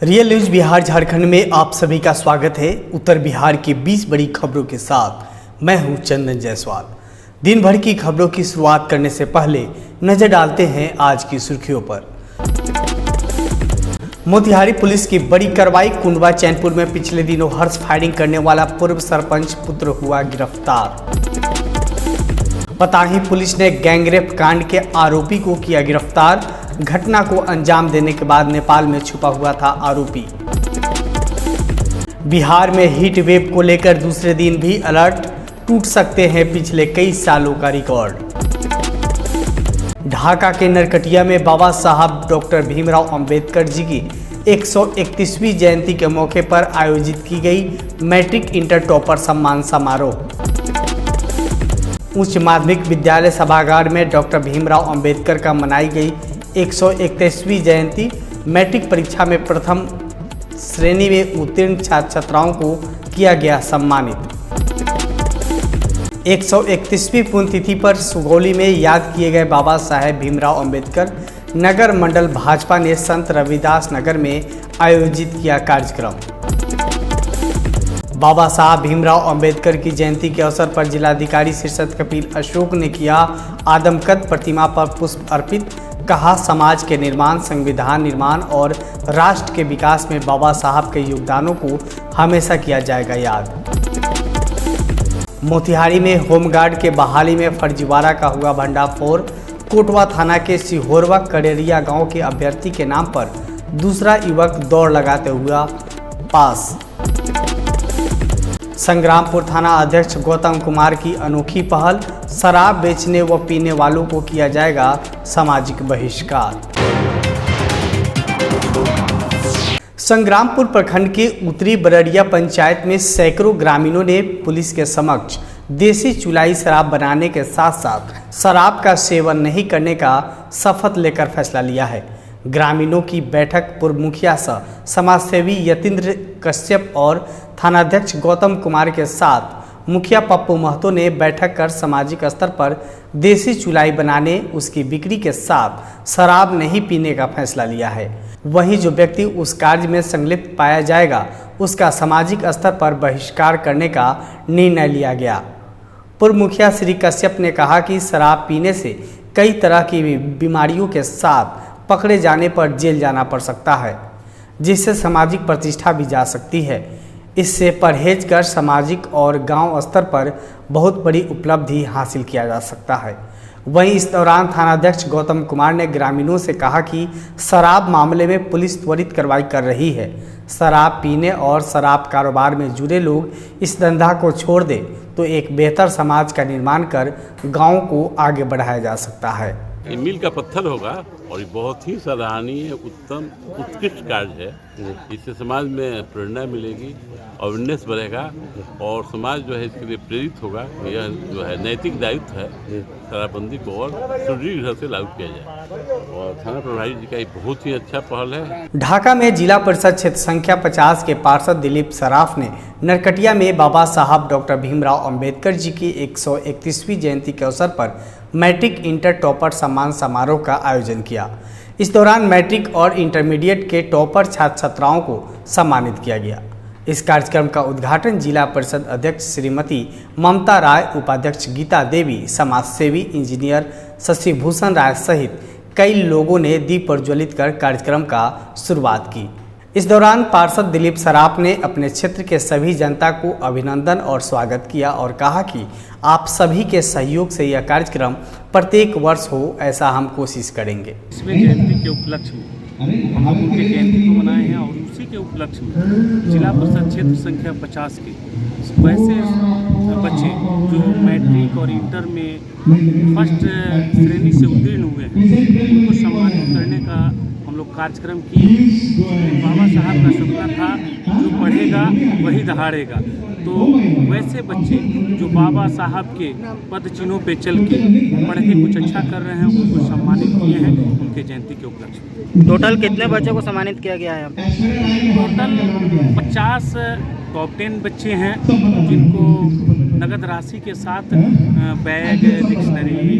Real news Bihar Jharkhand में आप सभी का स्वागत है। उत्तर बिहार की 20 बड़ी खबरों के साथ मैं हूं चंदन जायसवाल। दिन भर की खबरों की शुरुआत करने से पहले नजर डालते हैं आज की सुर्खियों पर। मोतिहारी पुलिस की बड़ी कार्रवाई। कुंडवा चैनपुर में पिछले दिनों हर्ष फायरिंग करने वाला पूर्व सरपंच पुत्र हुआ गिरफ्तार। पताही पुलिस ने गैंगरेप कांड के आरोपी को किया गिरफ्तार। घटना को अंजाम देने के बाद नेपाल में छुपा हुआ था आरोपी। बिहार में हीट वेव को लेकर दूसरे दिन भी अलर्ट। टूट सकते हैं पिछले कई सालों का रिकॉर्ड। ढाका के नरकटिया में बाबा साहब डॉक्टर भीमराव अंबेडकर जी की 131वीं जयंती के मौके पर आयोजित की गई मैट्रिक इंटर टॉपर सम्मान समारोह। उच्च माध्यमिक विद्यालय सभागार में डॉक्टर भीमराव अंबेडकर का मनाई गई 131वीं जयंती। मैट्रिक परीक्षा में प्रथम श्रेणी में उत्तीर्ण छात्र छात्राओं को किया गया सम्मानित। 131वीं पुण्यतिथि पर सुगौली में याद किए गए बाबा साहेब भीमराव अंबेडकर। नगर मंडल भाजपा ने संत रविदास नगर में आयोजित किया कार्यक्रम। बाबा साहब भीमराव अंबेडकर की जयंती के अवसर पर जिलाधिकारी शीर्षत कपिल अशोक ने किया आदमकद प्रतिमा पर पुष्प अर्पित। कहा, समाज के निर्माण, संविधान निर्माण और राष्ट्र के विकास में बाबा साहब के योगदानों को हमेशा किया जाएगा याद। मोतिहारी में होमगार्ड के बहाली में फर्जीवाड़ा का हुआ भंडाफोड़। कोटवा थाना के सिहोरवा कड़ेरिया गांव के अभ्यर्थी के नाम पर दूसरा युवक दौड़ लगाते हुआ पास। संग्रामपुर थाना अध्यक्ष गौतम कुमार की अनोखी पहल। शराब बेचने व पीने वालों को किया जाएगा सामाजिक बहिष्कार। संग्रामपुर प्रखंड के उत्तरी बरड़िया पंचायत में सैकड़ों ग्रामीणों ने पुलिस के समक्ष देसी चुलाई शराब बनाने के साथ साथ शराब का सेवन नहीं करने का शपथ लेकर फैसला लिया है। ग्रामीणों की बैठक पूर्व मुखिया सह समाजसेवी यतीन्द्र कश्यप और थानाध्यक्ष गौतम कुमार के साथ मुखिया पप्पू महतो ने बैठक कर सामाजिक स्तर पर देसी चुलाई बनाने, उसकी बिक्री के साथ शराब नहीं पीने का फैसला लिया है। वहीं जो व्यक्ति उस कार्य में संलिप्त पाया जाएगा उसका सामाजिक स्तर पर बहिष्कार करने का निर्णय लिया गया। पूर्व मुखिया श्री कश्यप ने कहा कि शराब पीने से कई तरह की बीमारियों के साथ पकड़े जाने पर जेल जाना पड़ सकता है, जिससे सामाजिक प्रतिष्ठा भी जा सकती है। इससे परहेज कर सामाजिक और गांव स्तर पर बहुत बड़ी उपलब्धि हासिल किया जा सकता है। वहीं इस दौरान थानाध्यक्ष गौतम कुमार ने ग्रामीणों से कहा कि शराब मामले में पुलिस त्वरित कार्रवाई कर रही है। शराब पीने और शराब कारोबार में जुड़े लोग इस धंधा को छोड़ दें तो एक बेहतर समाज का निर्माण कर गाँव को आगे बढ़ाया जा सकता है। ये मील का पत्थर होगा और ये बहुत ही सराहनीय, उत्तम, उत्कृष्ट कार्य है। इससे समाज में प्रेरणा मिलेगी, अवेयरनेस बढ़ेगा और समाज जो है इसके लिए प्रेरित होगा। यह जो है नैतिक दायित्व है शराबबंदी को और सुदृढ़ ढंग से लागू किया जाए और थाना प्रभारी जी का ये बहुत ही अच्छा पहल है। ढाका में जिला परिषद क्षेत्र संख्या 50 के पार्षद दिलीप सराफ ने नरकटिया में बाबा साहब डॉक्टर भीमराव अंबेडकर जी की 131वीं जयंती के अवसर पर मैट्रिक इंटर टॉपर सम्मान समारोह का आयोजन किया। इस दौरान मैट्रिक और इंटरमीडिएट के टॉपर छात्र छात्राओं को सम्मानित किया गया। इस कार्यक्रम का उद्घाटन जिला परिषद अध्यक्ष श्रीमती ममता राय, उपाध्यक्ष गीता देवी, समाजसेवी इंजीनियर शशि भूषण राय सहित कई लोगों ने दीप प्रज्वलित कर कार्यक्रम का शुरुआत की। इस दौरान पार्षद दिलीप सराफ ने अपने क्षेत्र के सभी जनता को अभिनंदन और स्वागत किया और कहा कि आप सभी के सहयोग से यह कार्यक्रम प्रत्येक वर्ष हो, ऐसा हम कोशिश करेंगे। इसमें जयंती के उपलक्ष्य में हम लोग उनके जयंती को मनाए हैं और उसी के उपलक्ष्य में जिला परिषद क्षेत्र संख्या 50 के वैसे बच्चे जो मैट्रिक और इंटर में फर्स्ट श्रेणी से उत्तीर्ण हुए हैं उनको सम्मानित करने का हम लोग कार्यक्रम किए। बाबा साहब का सपना था जो पढ़ेगा वही दहाड़ेगा, तो वैसे बच्चे जो बाबा साहब के पद चिन्हों पे चल के पढ़ के कुछ अच्छा कर रहे हैं उनको सम्मानित किए हैं उनके जयंती के उपलक्ष्य। टोटल कितने बच्चों को सम्मानित किया गया है? टोटल 50 टॉप 10 बच्चे हैं जिनको नगद राशि के साथ bag, dictionary,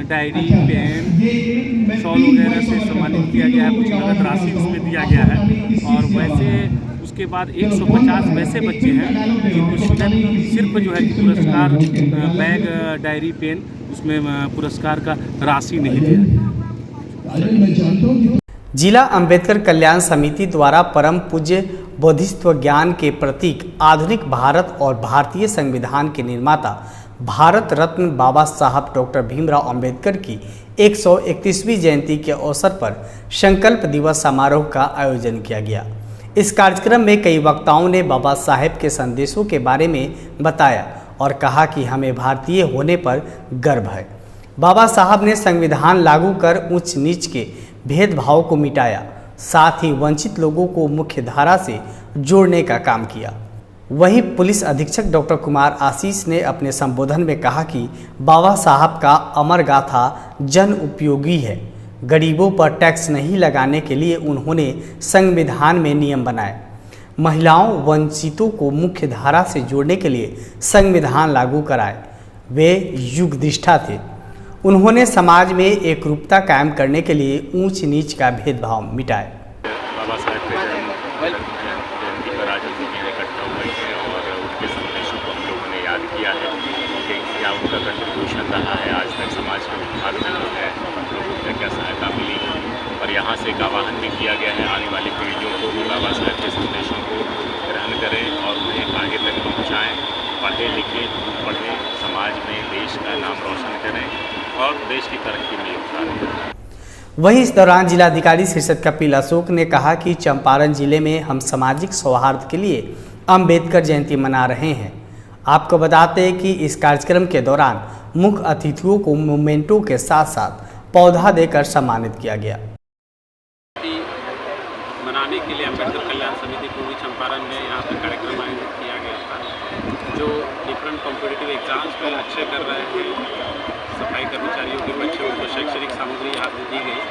diary, pen, shawl वगैरह से सम्मानित किया गया है, कुछ नगद राशि उसमें दिया गया है। और वैसे उसके बाद 150 वैसे बच्चे हैं जिनको सिर्फ जो है कि पुरस्कार बैग, डायरी, पेन, उसमें पुरस्कार का राशि नहीं दिया गया। जिला अंबेडकर कल्याण समिति द्वारा परम पूज्य बोधिसत्व ज्ञान के प्रतीक आधुनिक भारत और भारतीय संविधान के निर्माता भारत रत्न बाबा साहब डॉक्टर भीमराव अंबेडकर की 131वीं जयंती के अवसर पर संकल्प दिवस समारोह का आयोजन किया गया। इस कार्यक्रम में कई वक्ताओं ने बाबा साहेब के संदेशों के बारे में बताया और कहा कि हमें भारतीय होने पर गर्व है। बाबा साहब ने संविधान लागू कर उच्च नीच के भेदभाव को मिटाया, साथ ही वंचित लोगों को मुख्य धारा से जोड़ने का काम किया। वहीं पुलिस अधीक्षक डॉक्टर कुमार आशीष ने अपने संबोधन में कहा कि बाबा साहब का अमर गाथा जन उपयोगी है। गरीबों पर टैक्स नहीं लगाने के लिए उन्होंने संविधान में नियम बनाए। महिलाओं वंचितों को मुख्य धारा से जोड़ने के लिए संविधान लागू कराए। वे युगनिष्ठा थे। उन्होंने समाज में एकरूपता कायम करने के लिए ऊंच नीच का भेदभाव मिटाए। बाबा साहब के जयंती पर आज हम लोग इकट्ठा हुए थे और उनके संदेशों को हम लोगों ने याद किया है कि क्या उनका कंट्रीब्यूशन रहा है आज तक समाज के उद्धार में जो है लोगों को क्या सहायता मिली। और यहाँ से एक आह्वान भी किया गया है आने वाली पीढ़ियों को भी बाबा साहब के संदेशों को ग्रहण करें और उन्हें आगे तक पहुँचाएँ। पढ़े लिखे पढ़े समाज में देश का नाम रोशन करें और देश की तरक्की में योगदान दें। वहीं इस दौरान जिलाधिकारी शीर्षद कपिल अशोक ने कहा कि चंपारण जिले में हम सामाजिक सौहार्द के लिए अंबेडकर जयंती मना रहे हैं। आपको बताते हैं कि इस कार्यक्रम के दौरान मुख्य अतिथियों को मोमेंटो के साथ साथ पौधा देकर सम्मानित किया गया। मनाने के लिए अंबेडकर कल्याण समिति पूर्वी चंपारण में यहाँ पर कार्यक्रम आयोजित किया गया था। जो डिफरेंट कॉम्पिटिटिव एग्जाम्स में अच्छे कर रहे हैं सफाई कर्मचारियों के बच्चों को शैक्षणिक सामग्री यहाँ पर दी गई।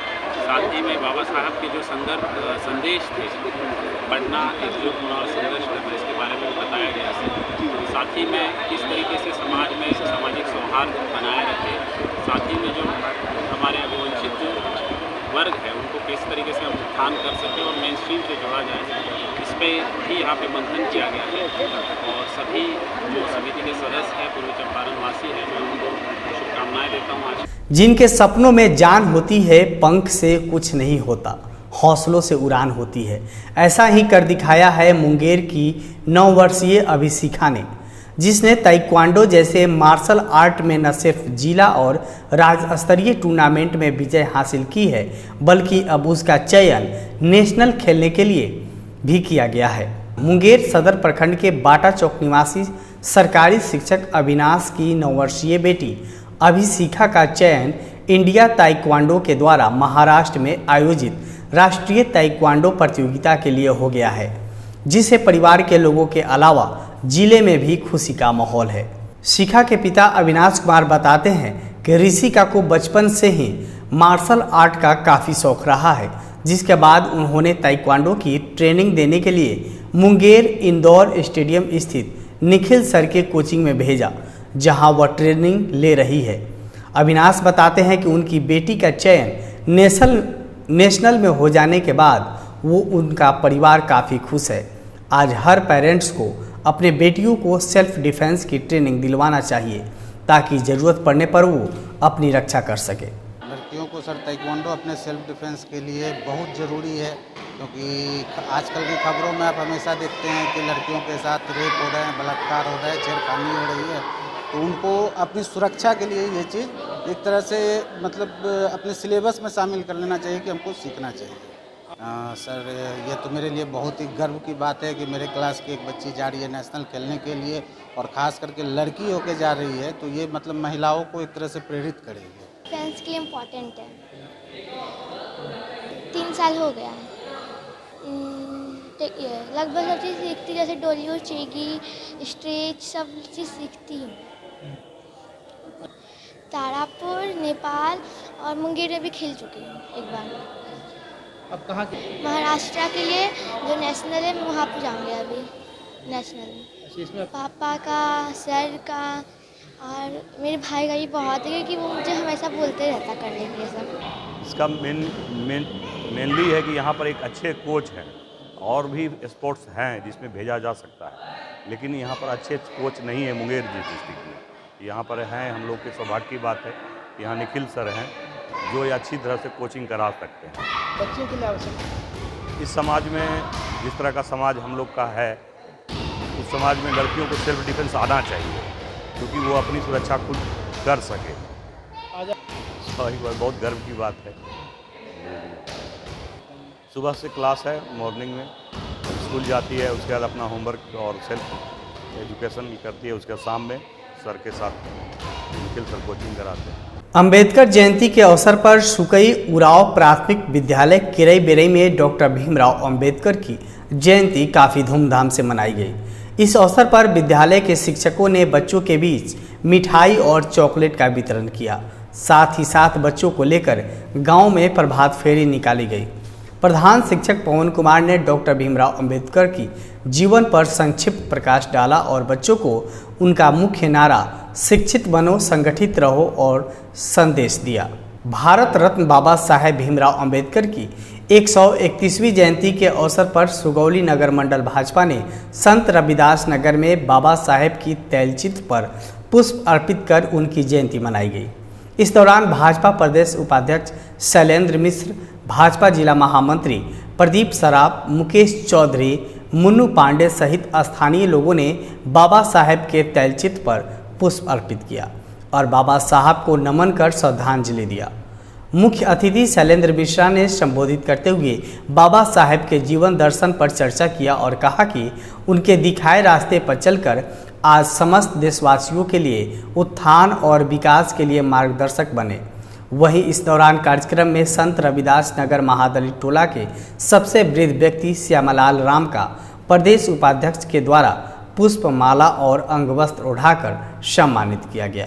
साथ ही में बाबा साहब के जो संदेश थे, पढ़ना एकजुट होना और संघर्ष करना, इसके बारे में बताया गया है। साथ ही में किस तरीके से समाज में सामाजिक सौहार्द बनाए रखे, साथ ही में जो हमारे वंचित जो वर्ग है उनको किस तरीके से हम उत्थान कर सकें और मेन स्ट्रीम से जोड़ा जाए, इस पर भी यहाँ पे मंथन किया गया है। और सभी जो समिति के सदस्य हैं पूर्वी चंपारण वासी हैं, मैं उनको शुभकामनाएं देता हूँ। आज जिनके सपनों में जान होती है, पंख से कुछ नहीं होता, हौसलों से उड़ान होती है, ऐसा ही कर दिखाया है मुंगेर की 9 वर्षीय अभिशिखा ने, जिसने ताइक्वांडो जैसे मार्शल आर्ट में न सिर्फ जिला और राज्य स्तरीय टूर्नामेंट में विजय हासिल की है, बल्कि अब उसका चयन नेशनल खेलने के लिए भी किया गया है। मुंगेर सदर प्रखंड के बाटा चौक निवासी सरकारी शिक्षक अविनाश की 9 वर्षीय बेटी अभिशिखा का चयन इंडिया ताइक्वांडो के द्वारा महाराष्ट्र में आयोजित राष्ट्रीय ताइक्वांडो प्रतियोगिता के लिए हो गया है, जिसे परिवार के लोगों के अलावा जिले में भी खुशी का माहौल है। शिखा के पिता अविनाश कुमार बताते हैं कि ऋषिका को बचपन से ही मार्शल आर्ट का काफ़ी शौक रहा है, जिसके बाद उन्होंने ताइक्वांडो की ट्रेनिंग देने के लिए मुंगेर इंदौर स्टेडियम स्थित निखिल सर के कोचिंग में भेजा, जहां वह ट्रेनिंग ले रही है। अविनाश बताते हैं कि उनकी बेटी का चयन नेशनल में हो जाने के बाद उनका परिवार काफ़ी खुश है। आज हर पेरेंट्स को अपने बेटियों को सेल्फ डिफेंस की ट्रेनिंग दिलवाना चाहिए, ताकि ज़रूरत पड़ने पर वो अपनी रक्षा कर सके। लड़कियों को सर ताइक्वांडो अपने सेल्फ डिफेंस के लिए बहुत ज़रूरी है, क्योंकि आजकल की खबरों में आप हमेशा देखते हैं कि लड़कियों के साथ रेप हो रहे हैं, बलात्कार हो रहा है, छेड़खानी हो रही है। तो उनको अपनी सुरक्षा के लिए ये चीज़ एक तरह से मतलब अपने सिलेबस में शामिल कर लेना चाहिए कि हमको सीखना चाहिए। सर ये तो मेरे लिए बहुत ही गर्व की बात है कि मेरे क्लास की एक बच्ची जा रही है नेशनल खेलने के लिए, और ख़ास करके लड़की होके जा रही है, तो ये मतलब महिलाओं को एक तरह से प्रेरित करेगी। डिफेंस के लिए इम्पोर्टेंट है। 3 साल हो गया है, लगभग सब चीज़ सीखती, जैसे डोली और चेगी, स्ट्रेच, सब चीज़ सीखती हूँ। तारापुर, नेपाल और मुंगेर में भी खेल चुकी हूँ एक बार। अब कहाँ के? महाराष्ट्र के लिए जो नेशनल है, मैं वहाँ पर जाऊँगी अभी नेशनल में। इसमें पापा का, सर का और मेरे भाई का भी बहुत है, क्योंकि वो मुझे हमेशा बोलते रहता करने के लिए सब। इसका मेन मेनली है कि यहाँ पर एक अच्छे कोच हैं, और भी स्पोर्ट्स हैं जिसमें भेजा जा सकता है, लेकिन यहाँ पर अच्छे कोच नहीं है मुंगेर डिस्ट्रिक्ट में। यहाँ पर हैं, हम लोग के सौभाग्य की बात है, यहाँ निखिल सर हैं जो ये अच्छी तरह से कोचिंग करा सकते हैं। बच्चों के लिए आवश्यक इस समाज में जिस तरह का समाज हम लोग का है, उस समाज में लड़कियों को सेल्फ डिफेंस आना चाहिए, क्योंकि वो अपनी सुरक्षा खुद कर सके। बहुत गर्व की बात है। सुबह से क्लास है, मॉर्निंग में स्कूल जाती है, उसके बाद अपना होमवर्क और सेल्फ एजुकेशन करती है, उसके शाम में सर के साथ निखिल सर कोचिंग कराते हैं। अंबेडकर जयंती के अवसर पर सुकई उराव प्राथमिक विद्यालय किरई बेरई में डॉक्टर भीमराव अंबेडकर की जयंती काफ़ी धूमधाम से मनाई गई। इस अवसर पर विद्यालय के शिक्षकों ने बच्चों के बीच मिठाई और चॉकलेट का वितरण किया। साथ ही साथ बच्चों को लेकर गांव में प्रभात फेरी निकाली गई। प्रधान शिक्षक पवन कुमार ने डॉक्टर भीमराव अंबेडकर की जीवन पर संक्षिप्त प्रकाश डाला और बच्चों को उनका मुख्य नारा शिक्षित बनो, संगठित रहो और संदेश दिया। भारत रत्न बाबा साहेब भीमराव अंबेडकर की 131वीं जयंती के अवसर पर सुगौली नगर मंडल भाजपा ने संत रविदास नगर में बाबा साहेब की तैलचित्र पर पुष्प अर्पित कर उनकी जयंती मनाई गई। इस दौरान भाजपा प्रदेश उपाध्यक्ष शैलेंद्र मिश्र, भाजपा जिला महामंत्री प्रदीप सराफ, मुकेश चौधरी, मुन्नू पांडे सहित स्थानीय लोगों ने बाबा साहेब के तैलचित्र पर पुष्प अर्पित किया और बाबा साहब को नमन कर श्रद्धांजलि दिया। मुख्य अतिथि शैलेंद्र मिश्रा ने संबोधित करते हुए बाबा साहेब के जीवन दर्शन पर चर्चा किया और कहा कि उनके दिखाए रास्ते पर चलकर आज समस्त देशवासियों के लिए उत्थान और विकास के लिए मार्गदर्शक बने। वहीं इस दौरान कार्यक्रम में संत रविदास नगर महादलित टोला के सबसे वृद्ध व्यक्ति श्यामलाल राम का प्रदेश उपाध्यक्ष के द्वारा पुष्प माला और अंगवस्त्र ओढ़ाकर सम्मानित किया गया।